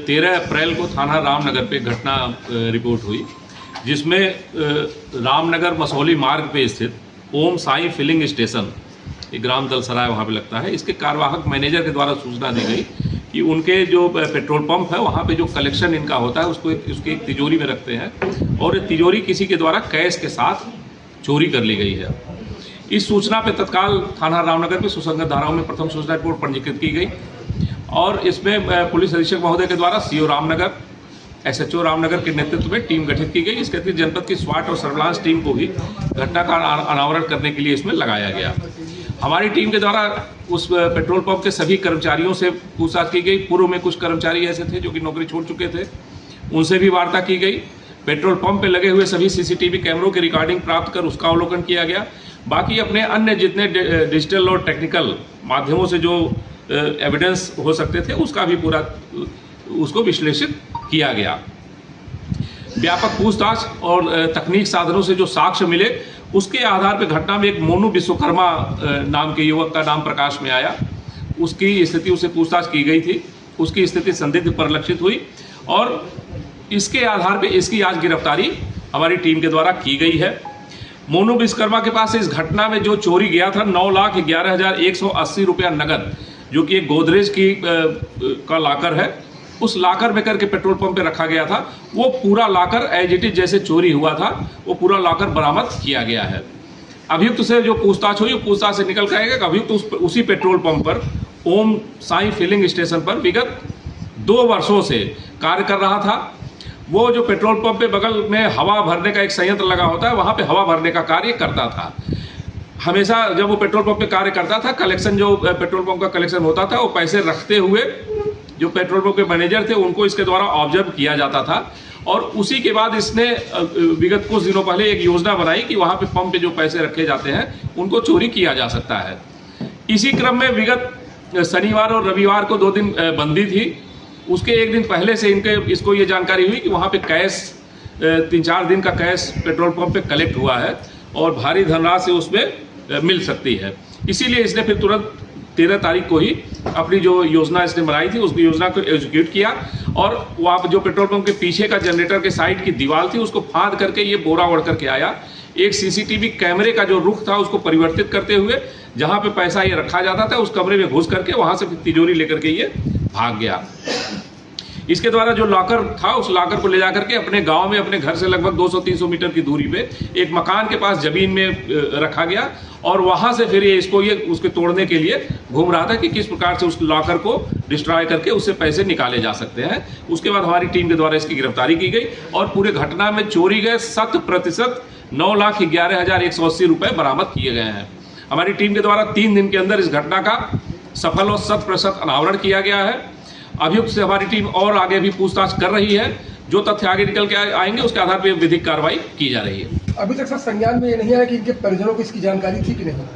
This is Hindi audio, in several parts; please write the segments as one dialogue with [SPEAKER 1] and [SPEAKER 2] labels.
[SPEAKER 1] 13 अप्रैल को थाना रामनगर पे घटना रिपोर्ट हुई, जिसमें रामनगर मसौली मार्ग पे स्थित ओम साई फिलिंग स्टेशन, एक ग्राम दलसराय वहाँ पे लगता है, इसके कार्यवाहक मैनेजर के द्वारा सूचना दी गई कि उनके जो पेट्रोल पंप है वहाँ पे जो कलेक्शन इनका होता है उसकी एक तिजोरी में रखते हैं और ये तिजोरी किसी के द्वारा कैश के साथ चोरी कर ली गई है। इस सूचना पे तत्काल थाना रामनगर में सुसंगत धाराओं में प्रथम सूचना रिपोर्ट पंजीकृत की गई और इसमें पुलिस अधीक्षक महोदय के द्वारा सीओ रामनगर, एसएचओ रामनगर के नेतृत्व में टीम गठित की गई। इसके अतिरिक्त जनपद की स्वाट और सर्विलांस टीम को भी घटना का अनावरण करने के लिए इसमें लगाया गया। हमारी टीम के द्वारा उस पेट्रोल पंप के सभी कर्मचारियों से पूछताछ की गई। पूर्व में कुछ कर्मचारी ऐसे थे जो कि नौकरी छोड़ चुके थे, उनसे भी वार्ता की गई। पेट्रोल पंप पे लगे हुए सभी सीसीटीवी कैमरों की रिकॉर्डिंग प्राप्त कर उसका अवलोकन किया गया। बाकी अपने अन्य जितने डिजिटल और टेक्निकल माध्यमों से जो एविडेंस हो सकते थे उसका भी पूरा उसको विश्लेषित किया गया। व्यापक पूछताछ और तकनीक साधनों से जो साक्ष्य मिले उसके आधार पर घटना में एक मोनू विश्वकर्मा नाम के युवक का नाम प्रकाश में आया। उसकी स्थिति उससे पूछताछ की गई थी, उसकी स्थिति संदिग्ध परिलक्षित हुई और इसके आधार पर इसकी आज गिरफ्तारी हमारी टीम के द्वारा की गई है। मोनू विश्वकर्मा के पास इस घटना में जो चोरी गया था 9,11,180 रुपया नगद, जो कि एक गोदरेज की का लाकर है, उस लाकर में करके पेट्रोल पंप पे रखा गया था। वो पूरा लाकर एज इट इज जैसे चोरी हुआ था वो पूरा लाकर बरामद किया गया है। अभियुक्त से जो पूछताछ हुई, पूछताछ से निकल कर आएगा कि अभियुक्त उसी पेट्रोल पंप पर ओम साई फिलिंग स्टेशन पर विगत 2 वर्षों से कार्य कर रहा था। वो जो पेट्रोल पंप पे बगल में हवा भरने का एक संयंत्र लगा होता है, वहाँ पे हवा भरने का कार्य करता था। हमेशा जब वो पेट्रोल पंप पे कार्य करता था, कलेक्शन जो पेट्रोल पंप का कलेक्शन होता था वो पैसे रखते हुए जो पेट्रोल पंप के मैनेजर थे उनको इसके द्वारा ऑब्जर्व किया जाता था। और उसी के बाद इसने विगत कुछ दिनों पहले एक योजना बनाई कि वहाँ पे पंप पे जो पैसे रखे जाते हैं उनको चोरी किया जा सकता है। इसी क्रम में विगत शनिवार और रविवार को 2 दिन बंदी थी। उसके 1 दिन पहले से इसको ये जानकारी हुई कि वहाँ पे कैश 3-4 दिन का कैश पेट्रोल पंप पे कलेक्ट हुआ है और भारी धनराशि उसमें मिल सकती है। इसीलिए इसने फिर तुरंत 13 तारीख को ही अपनी जो योजना इसने बनाई थी उस योजना को एग्जीक्यूट किया और वहाँ जो पेट्रोल पंप के पीछे का जनरेटर के साइड की दीवार थी उसको फाड़ करके ये बोरा ओढ़ करके आया। एक सीसीटीवी कैमरे का जो रुख था उसको परिवर्तित करते हुए जहाँ पे पैसा ये रखा जाता था उस कमरे में घुस करके वहाँ से फिर तिजोरी लेकर के ये भाग गया। इसके द्वारा जो लॉकर था उस लॉकर को ले जाकर के अपने गांव में, अपने घर से लगभग 200-300 मीटर की दूरी पे एक मकान के पास जमीन में रखा गया और वहां से फिर ये उसके तोड़ने के लिए घूम रहा था कि किस प्रकार से उस लॉकर को डिस्ट्रॉय करके उससे पैसे निकाले जा सकते हैं। उसके बाद हमारी टीम के द्वारा इसकी गिरफ्तारी की गई और पूरे घटना में चोरी गए 100% 9,11,180 रुपये बरामद किए गए हैं। हमारी टीम के द्वारा 3 दिन के अंदर इस घटना का सफल और 100% अनावरण किया गया है। अभियुक्त से हमारी टीम और आगे भी पूछताछ कर रही है। जो तथ्य आगे निकल के आएंगे उसके आधार पर विधिक कार्रवाई की जा रही है।
[SPEAKER 2] अभी तक सर संज्ञान में ये नहीं आया कि इनके परिजनों को इसकी जानकारी थी कि नहीं?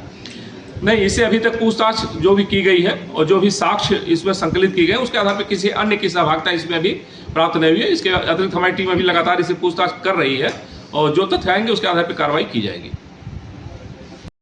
[SPEAKER 1] नहीं, इससे अभी तक पूछताछ जो भी की गई है और जो भी साक्ष्य इसमें संकलित की गए उसके आधार पर किसी अन्य की सहभागिता इसमें अभी प्राप्त नहीं हुई है। इसके अतिरिक्त हमारी टीम अभी लगातार इसे पूछताछ कर रही है और जो तथ्य आएंगे उसके आधार पर कार्रवाई की जाएगी।